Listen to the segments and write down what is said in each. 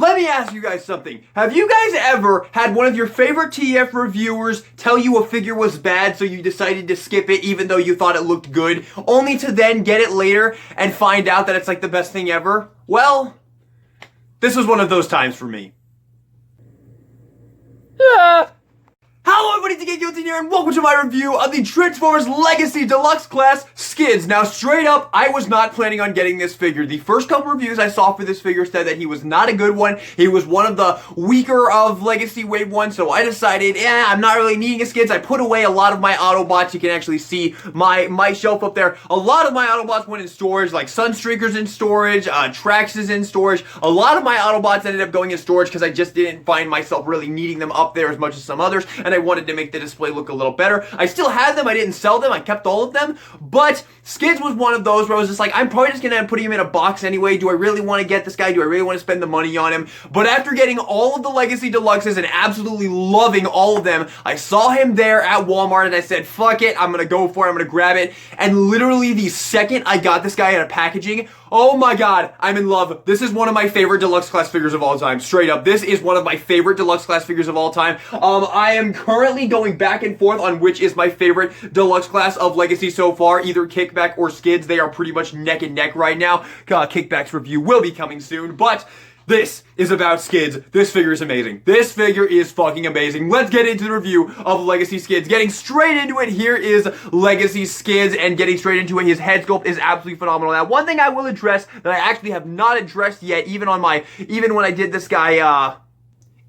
Let me ask you guys something. Have you guys ever had one of your favorite TF reviewers tell you a figure was bad, so you decided to skip it even though you thought it looked good, only to then get it later and find out that it's like the best thing ever? Well, this was one of those times for me. Hello everybody, it's Guilty here, and welcome to my review of the Transformers Legacy Deluxe Class Skids. Now, straight up, I was not planning on getting this figure. The first couple reviews I saw for this figure said that he was not a good one. He was one of the weaker of Legacy Wave 1, so I decided, I'm not really needing a Skids. I put away a lot of my Autobots. You can actually see my shelf up there. A lot of my Autobots went in storage, like Sunstreaker's in storage, Trax is in storage. A lot of my Autobots ended up going in storage because I just didn't find myself really needing them up there as much as some others, and I wanted to make the display look a little better. I still had them, I didn't sell them, I kept all of them, but Skids was one of those where I was just like, I'm probably just gonna end up putting him in a box anyway. Do I really want to get this guy? Do I really want to spend the money on him? But after getting all of the Legacy Deluxes and absolutely loving all of them, I saw him there at Walmart and I said, fuck it, I'm gonna go for it, I'm gonna grab it, and literally the second I got this guy out of packaging, oh my god, I'm in love. This is one of my favorite Deluxe Class figures of all time. Straight up, this is one of my favorite Deluxe Class figures of all time. I am currently going back and forth on which is my favorite Deluxe Class of Legacy so far, either Kickback or Skids. They are pretty much neck and neck right now. Kickback's review will be coming soon, but this is about Skids. This figure is amazing. This figure is fucking amazing. Let's get into the review of Legacy Skids. Getting straight into it, here is Legacy Skids, and getting straight into it, his head sculpt is absolutely phenomenal. Now, one thing I will address that I actually have not addressed yet, even when I did this guy,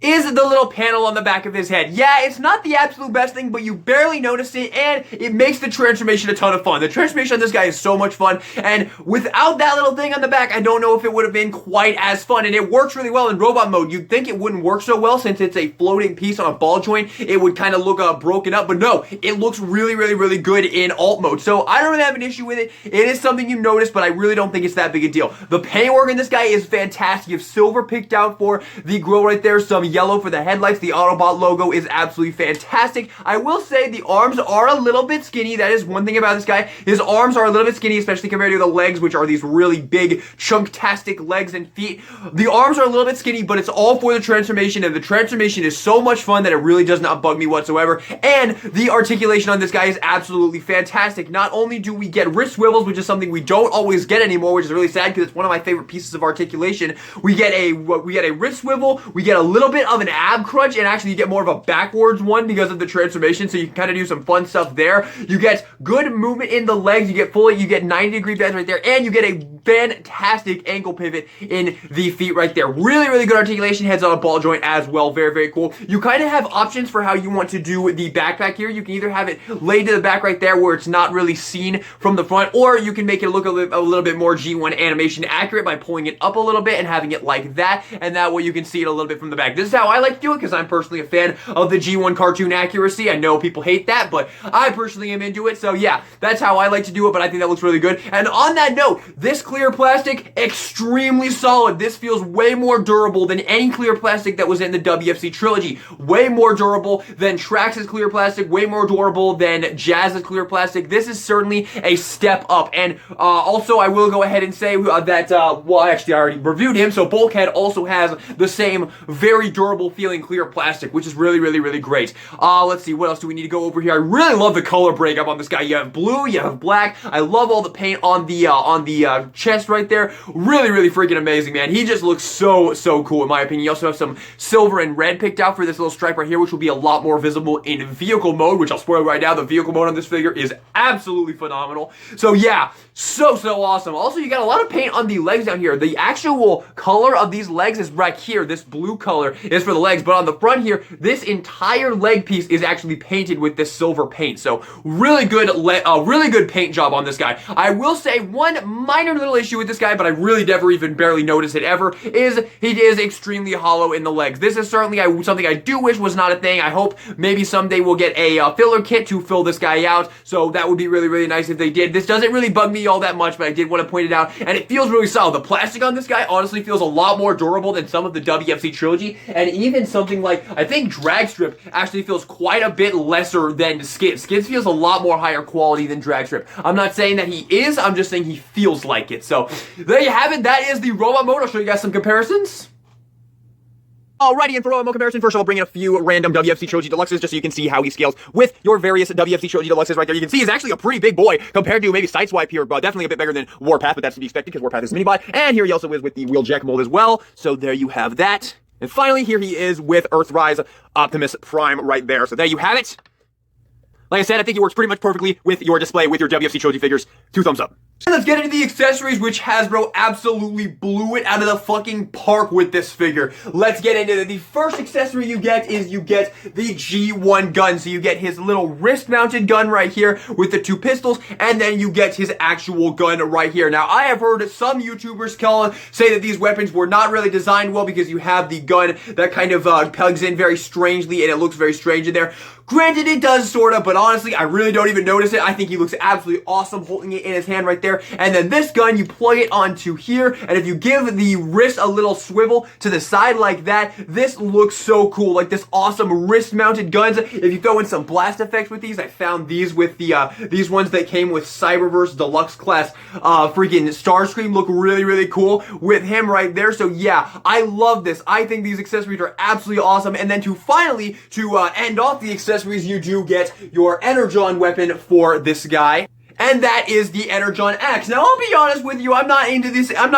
is the little panel on the back of his head. Yeah, it's not the absolute best thing, but you barely notice it, and it makes the transformation a ton of fun. The transformation on this guy is so much fun, and without that little thing on the back, I don't know if it would have been quite as fun, and it works really well in robot mode. You'd think it wouldn't work so well since it's a floating piece on a ball joint. It would kind of look broken up, but no, it looks really, really, really good in alt mode. So I don't really have an issue with it. It is something you notice, but I really don't think it's that big a deal. The paintwork in this guy is fantastic. You have silver picked out for the grill right there, some yellow for the headlights. The Autobot logo is absolutely fantastic. I will say the arms are a little bit skinny. That is one thing about this guy. His arms are a little bit skinny, especially compared to the legs, which are these really big, chunktastic legs and feet. The arms are a little bit skinny, but it's all for the transformation, and the transformation is so much fun that it really does not bug me whatsoever. And the articulation on this guy is absolutely fantastic. Not only do we get wrist swivels, which is something we don't always get anymore, which is really sad because it's one of my favorite pieces of articulation. We get a wrist swivel, we get a little bit of an ab crunch, and actually you get more of a backwards one because of the transformation, so you can kind of do some fun stuff there. You get good movement in the legs, you get 90-degree bends right there, and you get a fantastic ankle pivot in the feet right there. Really, really good articulation, heads on a ball joint as well. Very, very cool. You kind of have options for how you want to do the backpack here. You can either have it laid to the back right there where it's not really seen from the front, or you can make it look a little bit more G1 animation accurate by pulling it up a little bit and having it like that, and that way you can see it a little bit from the back. This is how I like to do it because I'm personally a fan of the G1 cartoon accuracy. I know people hate that, but I personally am into it, so yeah, that's how I like to do it, but I think that looks really good. And on that note, this clear plastic, extremely solid. This feels way more durable than any clear plastic that was in the WFC trilogy. Way more durable than Trax's clear plastic, way more durable than Jazz's clear plastic. This is certainly a step up. And also, I will go ahead and say that, well, actually, I already reviewed him, so Bulkhead also has the same very durable feeling clear plastic, which is really, really, really great. Let's see, what else do we need to go over here? I really love the color breakup on this guy. You have blue, you have black. I love all the paint on the chest right there. Really, really freaking amazing, man. He just looks so, so cool in my opinion. You also have some silver and red picked out for this little stripe right here, which will be a lot more visible in vehicle mode, which I'll spoil right now. The vehicle mode on this figure is absolutely phenomenal. So yeah, so awesome. Also, you got a lot of paint on the legs down here. The actual color of these legs is right here. This blue color is for the legs, but on the front here, this entire leg piece is actually painted with this silver paint. So really good paint job on this guy. I will say one minor little issue with this guy, but I really never even barely noticed it ever, is he is extremely hollow in the legs. This is certainly something I do wish was not a thing. I hope maybe someday we'll get a filler kit to fill this guy out, so that would be really, really nice if they did. This doesn't really bug me all that much, but I did want to point it out, and it feels really solid. The plastic on this guy honestly feels a lot more durable than some of the WFC trilogy, and even something like, I think Dragstrip actually feels quite a bit lesser than Skids. Skids feels a lot more higher quality than Dragstrip. I'm not saying that he is, I'm just saying he feels like it. So there you have it. That is the robot mode. I'll show you guys some comparisons. Alrighty, and for OMO comparison, first I'll bring in a few random WFC Trilogy Deluxes just so you can see how he scales with your various WFC Trilogy Deluxes right there. You can see he's actually a pretty big boy compared to maybe Sideswipe here, but definitely a bit bigger than Warpath, but that's to be expected because Warpath is a mini-bot. And here he also is with the Wheeljack mold as well, so there you have that. And finally, here he is with Earthrise Optimus Prime right there. So there you have it. Like I said, I think it works pretty much perfectly with your display with your WFC Trilogy figures. 2 thumbs up. And let's get into the accessories, which Hasbro absolutely blew it out of the fucking park with this figure. Let's get into it. The first accessory you get is you get the G1 gun. So you get his little wrist-mounted gun right here with the 2 pistols, and then you get his actual gun right here. Now, I have heard some YouTubers say that these weapons were not really designed well because you have the gun that kind of plugs in very strangely, and it looks very strange in there. Granted, it does sort of, but honestly, I really don't even notice it. I think he looks absolutely awesome holding it in his hand right there. And then this gun, you plug it onto here, and if you give the wrist a little swivel to the side like that, this looks so cool. Like this awesome wrist-mounted guns. If you throw in some blast effects with these, I found these with the these ones that came with Cyberverse Deluxe Class freaking Starscream look really, really cool with him right there. So yeah, I love this. I think these accessories are absolutely awesome. And then to finally, end off the accessories, you do get your Energon weapon for this guy. And that is the Energon X. Now, I'll be honest with you, I'm not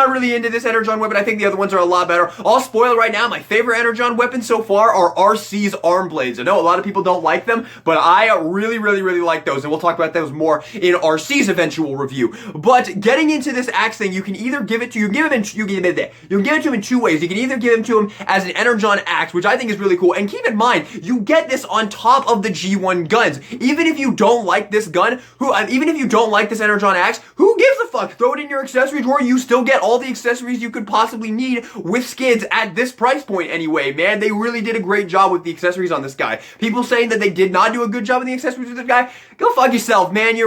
really into this Energon weapon. I think the other ones are a lot better. I'll spoil right now, my favorite Energon weapons so far are RC's arm blades. I know a lot of people don't like them, but I really, really, really like those. And we'll talk about those more in RC's eventual review. But getting into this axe thing, you can either give it to, you can give it to him in 2 ways. You can either give it to him as an Energon axe, which I think is really cool. And keep in mind, you get this on top of the G1 guns. Even if you don't like this gun, even if you don't like this Energon axe, who gives a fuck? Throw it in your accessory drawer. You still get all the accessories you could possibly need with Skids at this price point anyway, man. They really did a great job with the accessories on this guy. People saying that they did not do a good job with the accessories with this guy, go fuck yourself, man. You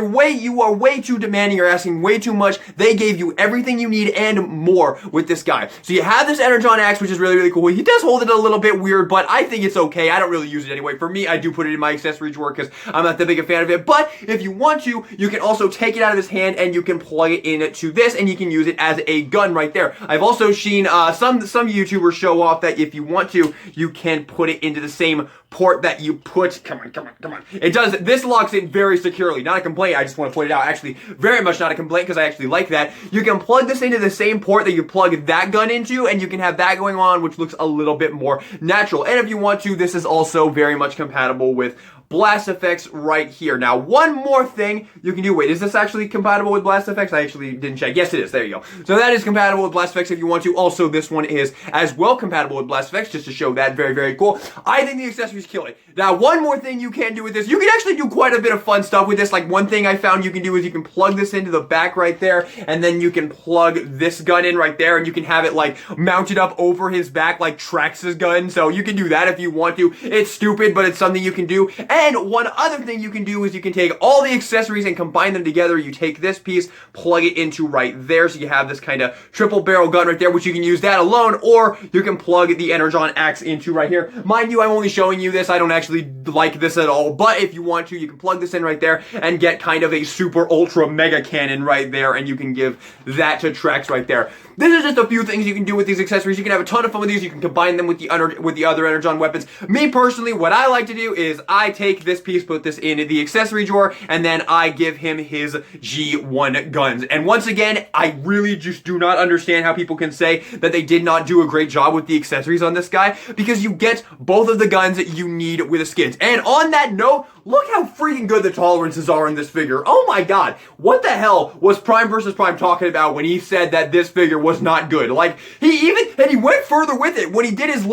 are way too demanding. You're asking way too much. They gave you everything you need and more with this guy. So you have this Energon axe, which is really, really cool. He does hold it a little bit weird, but I think it's okay. I don't really use it anyway. For me, I do put it in my accessory drawer because I'm not that big a fan of it. But if you want to, you can also take it out of his hand and you can plug it into this and you can use it as a gun right there. I've also seen some YouTubers show off that if you want to, you can put it into the same port that you put, come on. It does, this locks in very securely. Not a complaint, I just want to point it out. Actually, very much not a complaint because I actually like that. You can plug this into the same port that you plug that gun into and you can have that going on, which looks a little bit more natural. And if you want to, this is also very much compatible with blast effects right here. Now, one more thing you can do. Wait, is this actually compatible with blast effects? I actually didn't check. Yes, it is. There you go. So that is compatible with blast effects if you want to. Also, this one is as well compatible with blast effects, just to show that. Very, very cool. I think the accessories kill it. Now, one more thing you can do with this. You can actually do quite a bit of fun stuff with this. Like, one thing I found you can do is you can plug this into the back right there, and then you can plug this gun in right there, and you can have it, like, mounted up over his back like Trax's gun. So you can do that if you want to. It's stupid, but it's something you can do. And one other thing you can do is you can take all the accessories and combine them together. You take this piece, plug it into right there, so you have this kind of triple barrel gun right there, which you can use that alone, or you can plug the Energon axe into right here. Mind you, I'm only showing you this. I don't actually like this at all, but if you want to, you can plug this in right there and get kind of a super ultra mega cannon right there, and you can give that to Trax right there. This is just a few things you can do with these accessories. You can have a ton of fun with these. You can combine them with the other Energon weapons. Me personally, what I like to do is I take this piece, put this in the accessory drawer, and then I give him his G1 guns. And once again, I really just do not understand how people can say that they did not do a great job with the accessories on this guy, because you get both of the guns that you need with a Skids. And on that note, look how freaking good the tolerances are in this figure. Oh my god, what the hell was Prime vs. Prime talking about when he said that this figure was not good? Like, he went further with it when he did his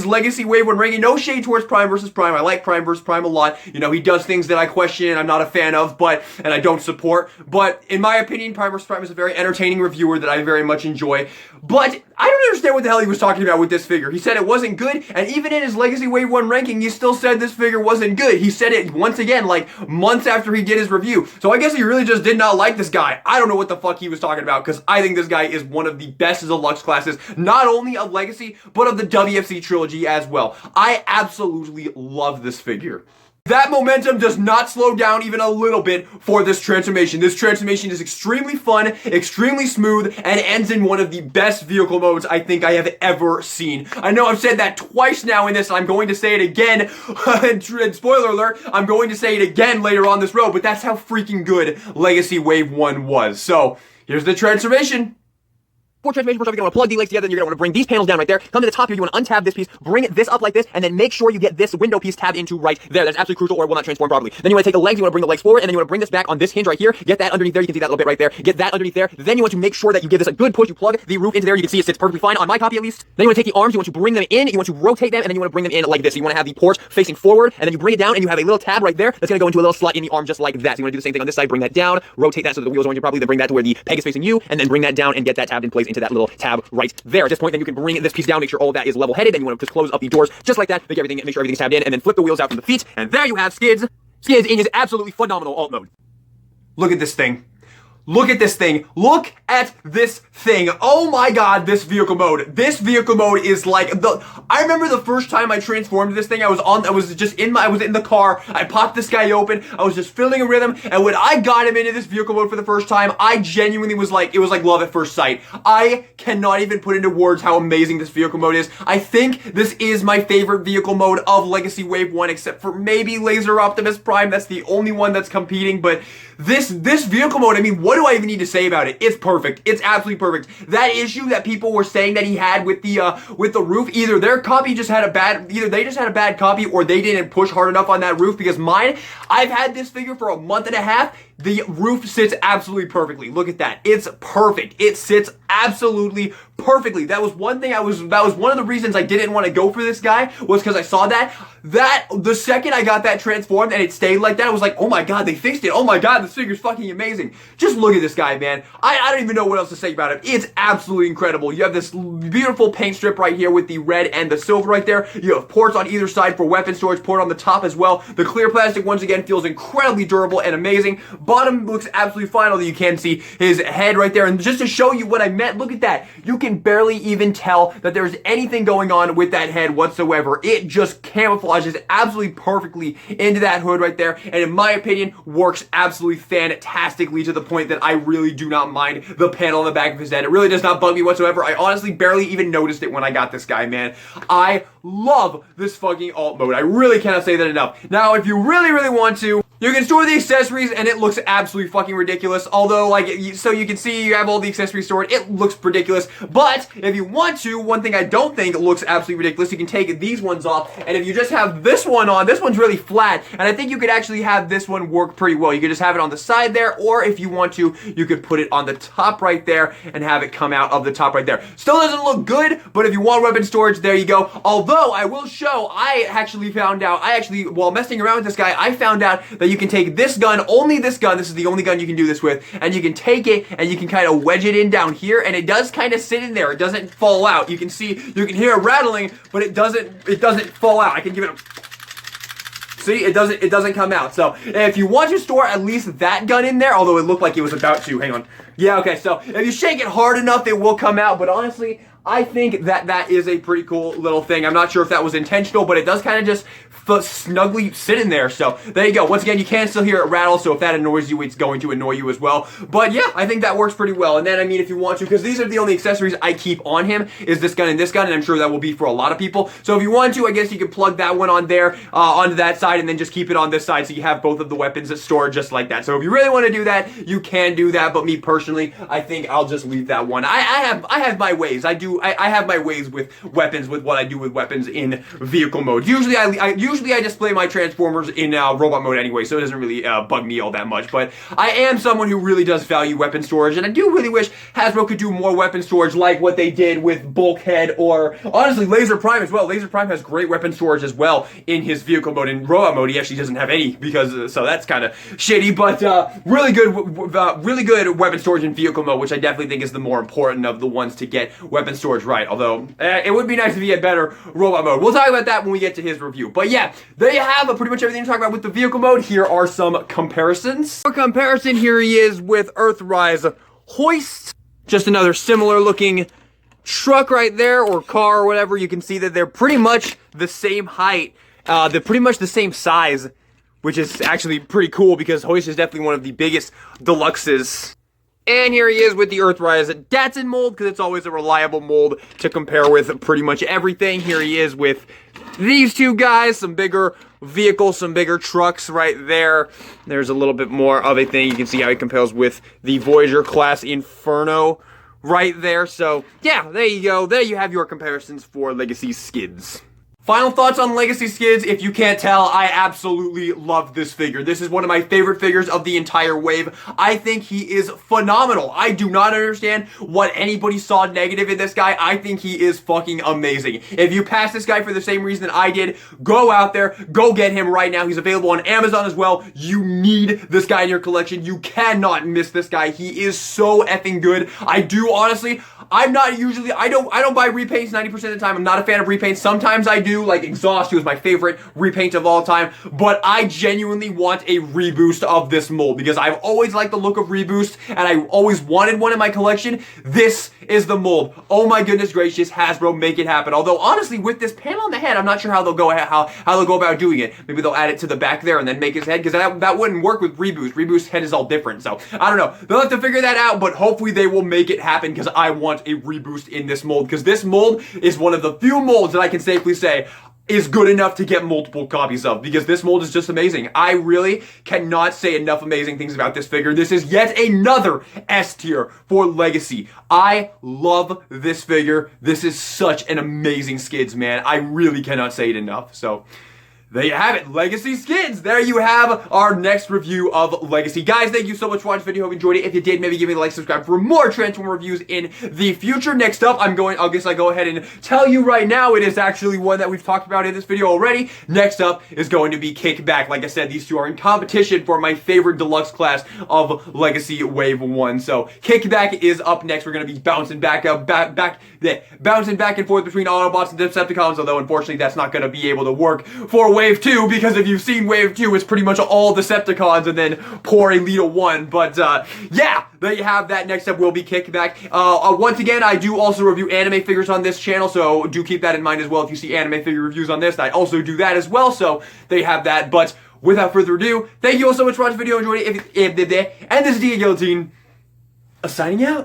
Legacy Wave 1 ranking. No shade towards Prime vs. Prime. I like Prime vs. Prime a lot. You know, he does things that I question and I'm not a fan of, and I don't support. But in my opinion, Prime vs. Prime is a very entertaining reviewer that I very much enjoy. But I don't understand what the hell he was talking about with this figure. He said it wasn't good, and even in his Legacy Wave 1 ranking, he still said this figure wasn't good. He said it once again, like, months after he did his review. So I guess he really just did not like this guy. I don't know what the fuck he was talking about, because I think this guy is one of the best deluxe classes, not only of Legacy, but of the WFC trilogy as well. I absolutely love this figure. That momentum does not slow down even a little bit for this transformation. This transformation is extremely fun, extremely smooth, and ends in one of the best vehicle modes I think I have ever seen. I know I've said that twice now in this, and I'm going to say it again. And spoiler alert, I'm going to say it again later on this road, but that's how freaking good Legacy Wave 1 was. So, here's the transformation. For transformation, first off, you're going to plug the legs together, and you're going to want to bring these panels down right there. Come to the top here, you want to untab this piece, bring this up like this, and then make sure you get this window piece tabbed into right there. That's absolutely crucial, or it will not transform properly. Then you want to take the legs, you want to bring the legs forward, and then you want to bring this back on this hinge right here. Get that underneath there, you can see that little bit right there. Get that underneath there. Then you want to make sure that you give this a good push. You plug the roof into there, you can see it sits perfectly fine on my copy at least. Then you want to take the arms, you want to bring them in, you want to rotate them, and then you want to bring them in like this. So you want to have the ports facing forward, and then you bring it down, and you have a little tab right there that's going to go into a little slot in the arm just like that. So you want to do the same thing on this side, bring that down, rotate that so that the wheels are on you properly, then bring that to where the peg is facing you, and then bring that down and get that tabbed in place into that little tab right there. At this point, then you can bring this piece down, make sure all that is level-headed, then you want to just close up the doors just like that, make sure everything's tabbed in, and then flip the wheels out from the feet, and there you have Skids. Skids in his absolutely phenomenal alt mode. Look at this thing. Look at this thing. Look at this thing. Oh my god, this vehicle mode. This vehicle mode is like I remember the first time I transformed this thing, I was in the car, I popped this guy open, I was just feeling a rhythm, and when I got him into this vehicle mode for the first time, I genuinely was like, it was like love at first sight. I cannot even put into words how amazing this vehicle mode is. I think this is my favorite vehicle mode of Legacy Wave 1, except for maybe Laser Optimus Prime. That's the only one that's competing, but this vehicle mode, I mean, what do I even need to say about it? It's perfect. It's absolutely perfect. That issue that people were saying that he had with the roof, either they just had a bad copy, or they didn't push hard enough on that roof, because mine, I've had this figure for a month and a half. The roof sits absolutely perfectly. Look at that. It's perfect. It sits absolutely perfectly. That was one thing that was one of the reasons I didn't want to go for this guy, was because I saw that the second I got that transformed and it stayed like that, I was like, oh my god, they fixed it. Oh my god, this figure's fucking amazing. Just look at this guy, man. I don't even know what else to say about it. It's absolutely incredible. You have this beautiful paint strip right here with the red and the silver right there. You have ports on either side for weapon storage, port on the top as well. The clear plastic, once again, feels incredibly durable and amazing. Bottom looks absolutely fine, although you can see his head right there. And just to show you what I meant, look at that. You can barely even tell that there's anything going on with that head whatsoever. It just camouflages absolutely perfectly into that hood right there, and in my opinion, works absolutely fantastically, to the point that I really do not mind the panel on the back of his head. It really does not bug me whatsoever. I honestly barely even noticed it when I got this guy, man. I love this fucking alt mode. I really cannot say that enough. Now, if you really, really want to, you can store the accessories, and it looks absolutely fucking ridiculous. Although, like, so you can see you have all the accessories stored. It looks ridiculous. But if you want to, one thing I don't think looks absolutely ridiculous, you can take these ones off, and if you just have this one on, this one's really flat, and I think you could actually have this one work pretty well. You could just have it on the side there, or if you want to, you could put it on the top right there and have it come out of the top right there. Still doesn't look good, but if you want weapon storage, there you go. Although, I will show, while messing around with this guy, I found out that you can take this gun, only this gun, this is the only gun you can do this with, and you can take it and you can kind of wedge it in down here, and it does kind of sit in there. It doesn't fall out. You can see, you can hear it rattling, but it doesn't fall out. I can give it a... See, it doesn't come out. So, if you want to store at least that gun in there, although it looked like it was about to, hang on. Yeah, okay, so if you shake it hard enough, it will come out, but honestly, I think that is a pretty cool little thing. I'm not sure if that was intentional, but it does kind of just snugly sit in there. So there you go. Once again, you can still hear it rattle, so if that annoys you, it's going to annoy you as well. But yeah, I think that works pretty well. And then, I mean, if you want to, because these are the only accessories I keep on him, is this gun, and I'm sure that will be for a lot of people. So if you want to, I guess you could plug that one on there, onto that side, and then just keep it on this side, so you have both of the weapons stored just like that. So if you really want to do that, you can do that, but me personally, I think I'll just leave that one. I have my ways. I have my ways with weapons, with what I do with weapons in vehicle mode. Usually I display my Transformers in robot mode anyway, so it doesn't really bug me all that much. But I am someone who really does value weapon storage, and I do really wish Hasbro could do more weapon storage like what they did with Bulkhead, or honestly Laser Prime as well. Laser Prime has great weapon storage as well in his vehicle mode. In robot mode, he actually doesn't have any, because so that's kind of shitty. But really good weapon storage in vehicle mode, which I definitely think is the more important of the ones to get weapon storage right. Although it would be nice if he had better robot mode. We'll talk about that when we get to his review. But yeah, there you have pretty much everything to talk about with the vehicle mode. Here are some comparisons. For comparison, here he is with Earthrise Hoist. Just another similar looking truck right there, or car, or whatever. You can see that they're pretty much the same height. They're pretty much the same size. which is actually pretty cool because Hoist is definitely one of the biggest deluxes. And here he is with the Earthrise Datsun mold, because it's always a reliable mold to compare with pretty much everything. Here he is with these two guys, some bigger vehicles, some bigger trucks right there. There's a little bit more of a thing. You can see how he compares with the Voyager class Inferno right there. So, yeah, there you go. There you have your comparisons for Legacy Skids. Final thoughts on Legacy Skids. If you can't tell, I absolutely love this figure. This is one of my favorite figures of the entire wave. I think he is phenomenal. I do not understand what anybody saw negative in this guy. I think he is fucking amazing. If you pass this guy for the same reason that I did, go out there, go get him right now. He's available on Amazon as well. You need this guy in your collection. You cannot miss this guy. He is so effing good. I do honestly, I don't buy repaints 90% of the time. I'm not a fan of repaints. Sometimes I do. Like Exhaust, who is my favorite repaint of all time, but I genuinely want a reboost of this mold because I've always liked the look of Reboost and I always wanted one in my collection. This is the mold. Oh my goodness gracious, Hasbro, make it happen. Although honestly, with this panel on the head, I'm not sure how they'll go about doing it. Maybe they'll add it to the back there and then make his head, because that wouldn't work with Reboost. Reboost's head is all different, so I don't know. They'll have to figure that out, but hopefully they will make it happen because I want a Reboost in this mold, because this mold is one of the few molds that I can safely say is good enough to get multiple copies of, because this mold is just amazing. I really cannot say enough amazing things about this figure. This is yet another S tier for Legacy. I love this figure. This is such an amazing Skids, man. I really cannot say it enough. So there you have it, Legacy Skids. There you have our next review of Legacy. Guys, thank you so much for watching the video. Hope you enjoyed it. If you did, maybe give me a like, subscribe for more Transformer reviews in the future. Next up, I guess I go ahead and tell you right now, it is actually one that we've talked about in this video already. Next up is going to be Kickback. Like I said, these two are in competition for my favorite deluxe class of Legacy Wave 1. So Kickback is up next. We're going to be bouncing bouncing back and forth between Autobots and Decepticons, although unfortunately that's not going to be able to work for Wave 2, because if you've seen Wave 2, it's pretty much all Decepticons and then poor Elita 1. But yeah, there you have that. Next up will be Kickback. Once again, I do also review anime figures on this channel, so do keep that in mind as well. If you see anime figure reviews on this, I also do that as well, so there you have that. But without further ado, thank you all so much for watching the video. Enjoyed it. And this is DK Guillotine, signing out.